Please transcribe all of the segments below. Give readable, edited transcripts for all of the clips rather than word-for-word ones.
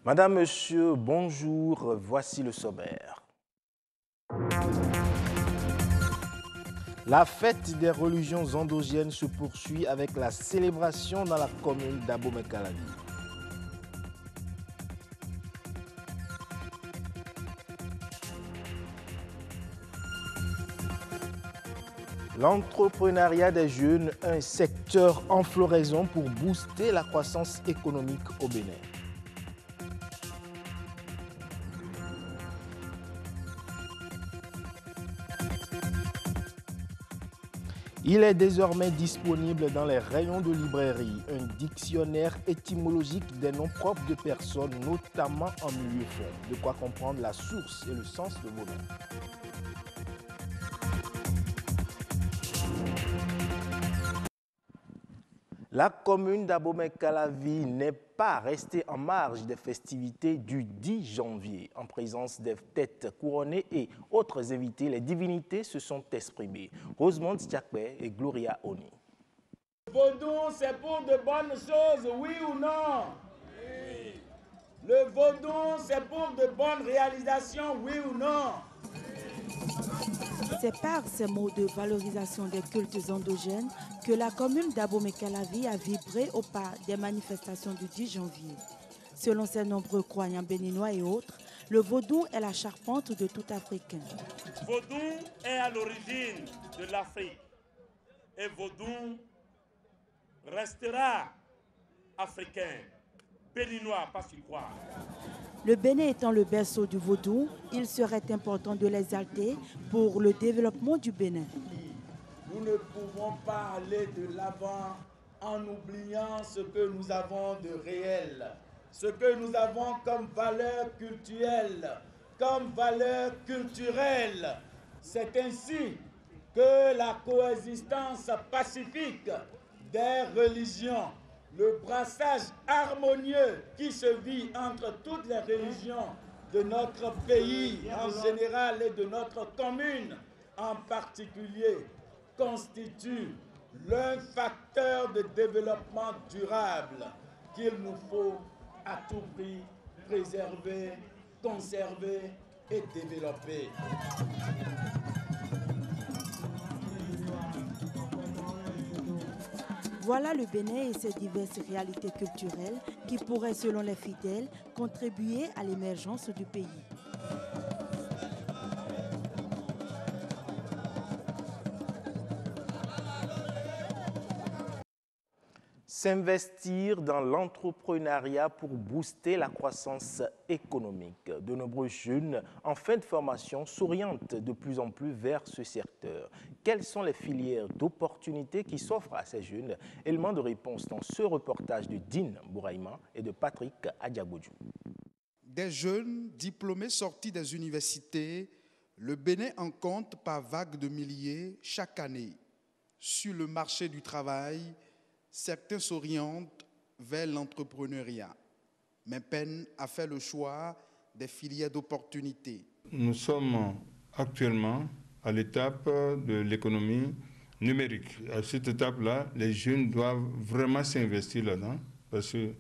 Madame, Monsieur, bonjour, voici le sommaire. La fête des religions endogènes se poursuit avec la célébration dans la commune d'Abomey-Calavi. L'entrepreneuriat des jeunes, un secteur en floraison pour booster la croissance économique au Bénin. Il est désormais disponible dans les rayons de librairie un dictionnaire étymologique des noms propres de personnes, notamment en milieu fond. De quoi comprendre la source et le sens de vos noms. La commune d'Abomey-Calavi n'est pas restée en marge des festivités du 10 janvier. En présence des têtes couronnées et autres invités, les divinités se sont exprimées. Rosemonde Tchakpe et Gloria Oni. Le vaudou, c'est pour de bonnes choses, oui ou non? Oui. Le vaudou, c'est pour de bonnes réalisations, oui ou non? C'est par ces mots de valorisation des cultes endogènes que la commune d'Abomey-Calavi a vibré au pas des manifestations du 10 janvier. Selon ses nombreux croyants béninois et autres, le vaudou est la charpente de tout Africain. Vaudou est à l'origine de l'Afrique et vaudou restera africain, béninois, pas si quoi. Le Bénin étant le berceau du vaudou, il serait important de l'exalter pour le développement du Bénin. Nous ne pouvons pas aller de l'avant en oubliant ce que nous avons de réel, ce que nous avons comme valeur culturelle, comme valeur culturelle. C'est ainsi que la coexistence pacifique des religions, le brassage harmonieux qui se vit entre toutes les religions de notre pays en général et de notre commune en particulier, constitue l'un facteur de développement durable qu'il nous faut à tout prix préserver, conserver et développer. Voilà le Bénin et ses diverses réalités culturelles qui pourraient, selon les fidèles, contribuer à l'émergence du pays. S'investir dans l'entrepreneuriat pour booster la croissance économique. De nombreux jeunes en fin de formation s'orientent de plus en plus vers ce secteur. Quelles sont les filières d'opportunités qui s'offrent à ces jeunes? Élément de réponse dans ce reportage de Dean Bouraïma et de Patrick Adiagodjou. Des jeunes diplômés sortis des universités, le Bénin en compte par vagues de milliers chaque année. Sur le marché du travail, certains s'orientent vers l'entrepreneuriat, mais peinent à faire le choix des filières d'opportunités. Nous sommes actuellement à l'étape de l'économie numérique. À cette étape-là, les jeunes doivent vraiment s'investir là-dedans parce que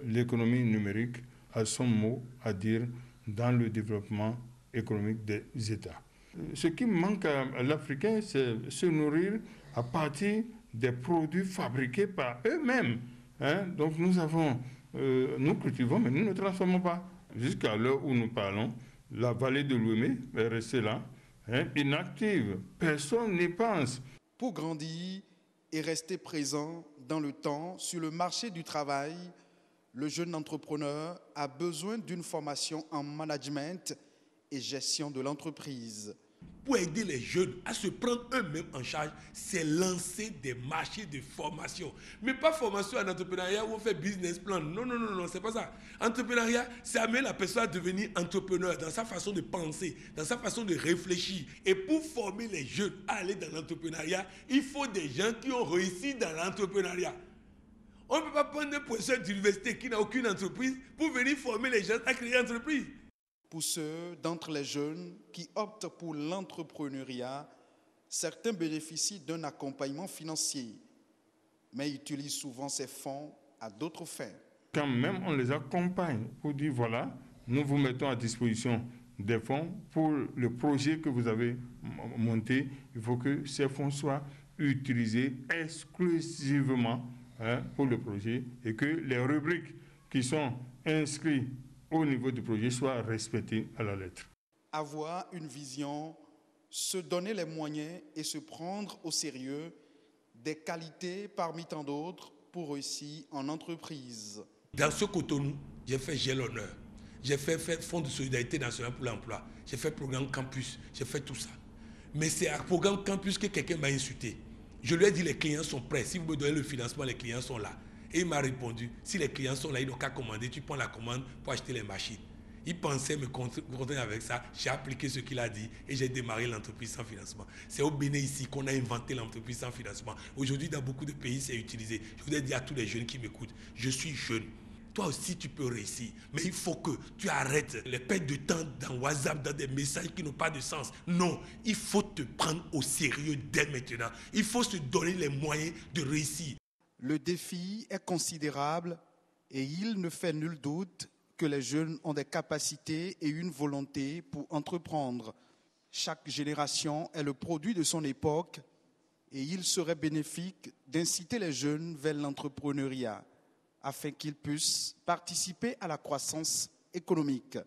l'économie numérique a son mot à dire dans le développement économique des États. Ce qui manque à l'Africain, c'est se nourrir à partir des produits fabriqués par eux-mêmes. Donc nous cultivons, mais nous ne transformons pas. Jusqu'à l'heure où nous parlons, la vallée de l'Ouémé est restée là, inactive. Personne n'y pense. Pour grandir et rester présent dans le temps sur le marché du travail, le jeune entrepreneur a besoin d'une formation en management et gestion de l'entreprise. Pour aider les jeunes à se prendre eux-mêmes en charge, c'est lancer des marchés de formation. Mais pas formation en entrepreneuriat où on fait business plan. Non, c'est pas ça. Entrepreneuriat, c'est amener la personne à devenir entrepreneur dans sa façon de penser, dans sa façon de réfléchir. Et pour former les jeunes à aller dans l'entrepreneuriat, il faut des gens qui ont réussi dans l'entrepreneuriat. On ne peut pas prendre un professeur d'université qui n'a aucune entreprise pour venir former les gens à créer une entreprise. Pour ceux d'entre les jeunes qui optent pour l'entrepreneuriat, certains bénéficient d'un accompagnement financier, mais utilisent souvent ces fonds à d'autres fins. quand même on les accompagne pour dire voilà, nous vous mettons à disposition des fonds pour le projet que vous avez monté. Il faut que ces fonds soient utilisés exclusivement pour le projet et que les rubriques qui sont inscrites au niveau du projet soient respectées à la lettre. Avoir une vision, se donner les moyens et se prendre au sérieux, des qualités parmi tant d'autres pour réussir en entreprise. Dans ce Cotonou, j'ai fait J'ai l'honneur. J'ai fait Fonds de solidarité nationale pour l'emploi. J'ai fait programme campus. J'ai fait tout ça. Mais c'est à programme campus que quelqu'un m'a insulté. Je lui ai dit les clients sont prêts. Si vous me donnez le financement, les clients sont là. Et il m'a répondu, si les clients sont là, ils n'ont qu'à commander. Tu prends la commande pour acheter les machines. Il pensait me contenter avec ça. J'ai appliqué ce qu'il a dit et j'ai démarré l'entreprise sans financement. C'est au Bénin ici qu'on a inventé l'entreprise sans financement. Aujourd'hui, dans beaucoup de pays, c'est utilisé. Je voudrais dire à tous les jeunes qui m'écoutent, je suis jeune. Toi aussi, tu peux réussir. Mais il faut que tu arrêtes les pertes de temps dans WhatsApp, dans des messages qui n'ont pas de sens. Non, il faut te prendre au sérieux dès maintenant. Il faut se donner les moyens de réussir. Le défi est considérable et il ne fait nul doute que les jeunes ont des capacités et une volonté pour entreprendre. Chaque génération est le produit de son époque et il serait bénéfique d'inciter les jeunes vers l'entrepreneuriat afin qu'ils puissent participer à la croissance économique.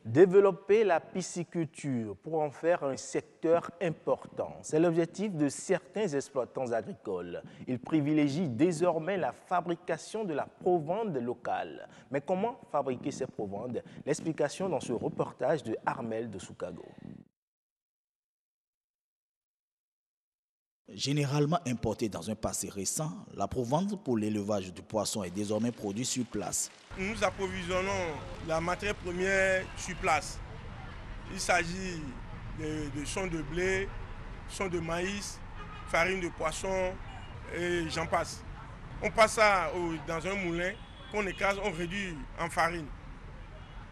Développer la pisciculture pour en faire un secteur important, c'est l'objectif de certains exploitants agricoles. Ils privilégient désormais la fabrication de la provende locale. Mais comment fabriquer ces provandes? L'explication dans ce reportage de Armel de Soukago. Généralement importée dans un passé récent, la provende pour l'élevage du poisson est désormais produite sur place. Nous approvisionnons la matière première sur place. Il s'agit de champs de blé, champs de maïs, farine de poisson et j'en passe. On passe ça dans un moulin qu'on écrase, on réduit en farine.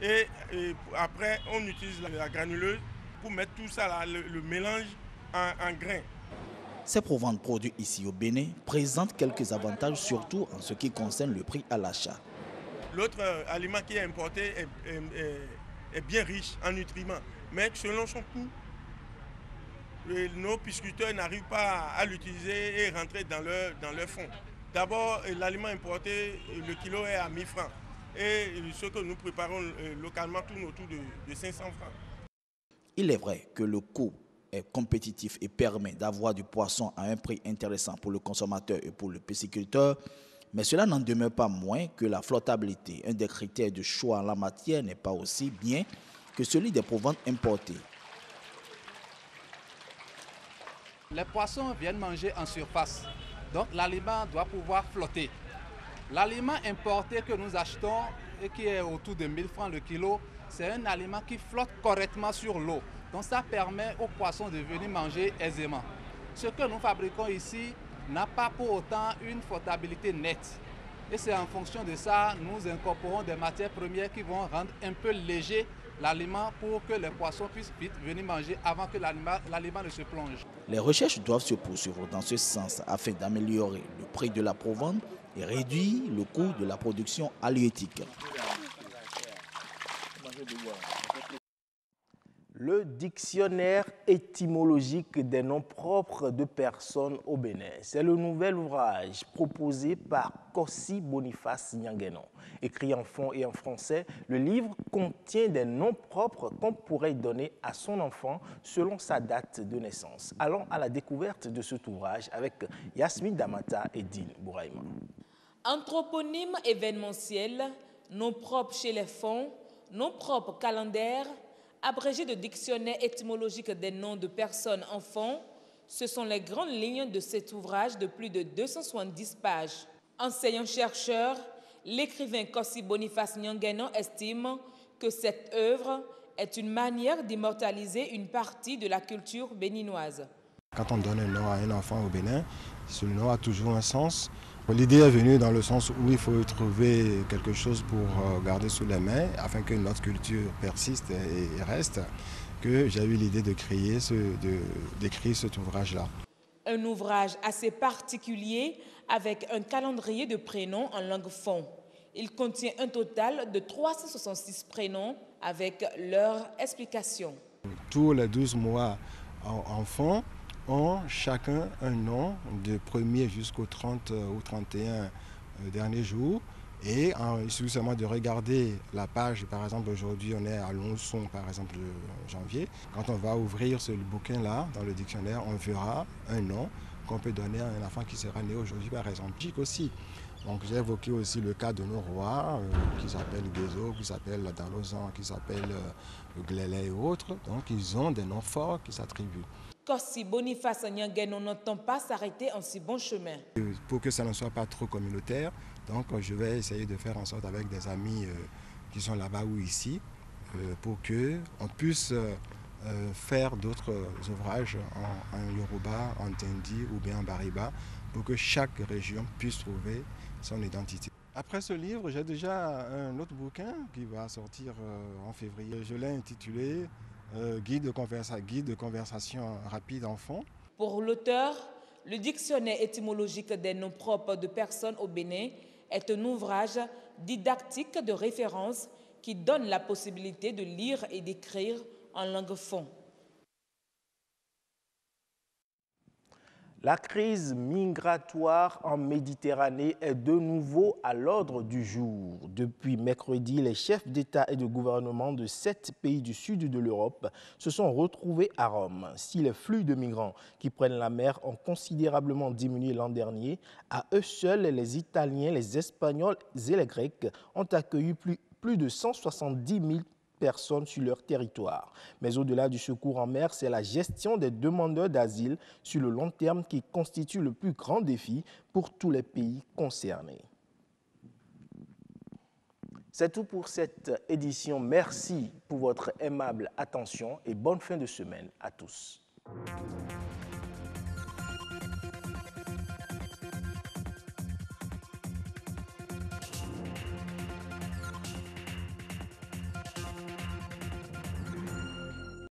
Et après, on utilise la granuleuse pour mettre tout ça, là, le mélange en grains. Ces provandes produites ici au Bénin présentent quelques avantages, surtout en ce qui concerne le prix à l'achat. L'autre aliment qui est importé est bien riche en nutriments, mais selon son coût, nos pisciculteurs n'arrivent pas à l'utiliser et rentrer dans leur fonds. D'abord, l'aliment importé, le kilo est à 1000 francs. Et ce que nous préparons localement tourne autour de 500 francs. Il est vrai que le coût est compétitif et permet d'avoir du poisson à un prix intéressant pour le consommateur et pour le pisciculteur, mais cela n'en demeure pas moins que la flottabilité, un des critères de choix en la matière, n'est pas aussi bien que celui des provandes importées. Les poissons viennent manger en surface, donc l'aliment doit pouvoir flotter. L'aliment importé que nous achetons et qui est autour de 1000 francs le kilo, c'est un aliment qui flotte correctement sur l'eau. Donc ça permet aux poissons de venir manger aisément. Ce que nous fabriquons ici n'a pas pour autant une flottabilité nette. Et c'est en fonction de ça, nous incorporons des matières premières qui vont rendre un peu léger l'aliment pour que les poissons puissent vite venir manger avant que l'aliment ne se plonge. Les recherches doivent se poursuivre dans ce sens afin d'améliorer le prix de la provende et réduire le coût de la production halieutique. Le dictionnaire étymologique des noms propres de personnes au Bénin. C'est le nouvel ouvrage proposé par Kossi Boniface Nyanguenon. Écrit en fond et en français, le livre contient des noms propres qu'on pourrait donner à son enfant selon sa date de naissance. Allons à la découverte de cet ouvrage avec Yasmine Damata et Dean Bouraïma. Anthroponyme événementiel, noms propres chez les fonds, noms propres calendaire, abrégé de dictionnaire étymologique des noms de personnes enfants, ce sont les grandes lignes de cet ouvrage de plus de 270 pages. Enseignant-chercheur, l'écrivain Kossi Boniface Nyanguenon estime que cette œuvre est une manière d'immortaliser une partie de la culture béninoise. Quand on donne un nom à un enfant au Bénin, ce nom a toujours un sens. L'idée est venue dans le sens où il faut trouver quelque chose pour garder sous les mains afin que notre culture persiste et reste, que j'ai eu l'idée de d'écrire cet ouvrage-là. Un ouvrage assez particulier avec un calendrier de prénoms en langue fon. Il contient un total de 366 prénoms avec leur explication. Tous les 12 mois enfants ont chacun un nom du 1er jusqu'au 30 ou 31 dernier jour. Et il suffit seulement de regarder la page, par exemple aujourd'hui on est à l'onçon par exemple de janvier. Quand on va ouvrir ce bouquin-là dans le dictionnaire, on verra un nom qu'on peut donner à un enfant qui sera né aujourd'hui par exemple. Aussi. Donc j'ai évoqué aussi le cas de nos rois qui s'appellent Guézo, qui s'appellent Dalozan, qui s'appellent Glélé et autres. Donc ils ont des noms forts qui s'attribuent. Kossi Boniface Nyangeno n'entend pas s'arrêter en si bon chemin. Pour que ça ne soit pas trop communautaire, donc je vais essayer de faire en sorte avec des amis qui sont là-bas ou ici, pour qu'on puisse faire d'autres ouvrages en Yoruba, en Tendi ou bien en Bariba, pour que chaque région puisse trouver son identité. Après ce livre, j'ai déjà un autre bouquin qui va sortir en février. Je l'ai intitulé Guide de conversation rapide enfant. Pour l'auteur, le dictionnaire étymologique des noms propres de personnes au Bénin est un ouvrage didactique de référence qui donne la possibilité de lire et d'écrire en langue fon. La crise migratoire en Méditerranée est de nouveau à l'ordre du jour. Depuis mercredi, les chefs d'État et de gouvernement de 7 pays du sud de l'Europe se sont retrouvés à Rome. Si les flux de migrants qui prennent la mer ont considérablement diminué l'an dernier, à eux seuls, les Italiens, les Espagnols et les Grecs ont accueilli plus de 170 000 personnes sur leur territoire. Mais au-delà du secours en mer, c'est la gestion des demandeurs d'asile sur le long terme qui constitue le plus grand défi pour tous les pays concernés. C'est tout pour cette édition. Merci pour votre aimable attention et bonne fin de semaine à tous.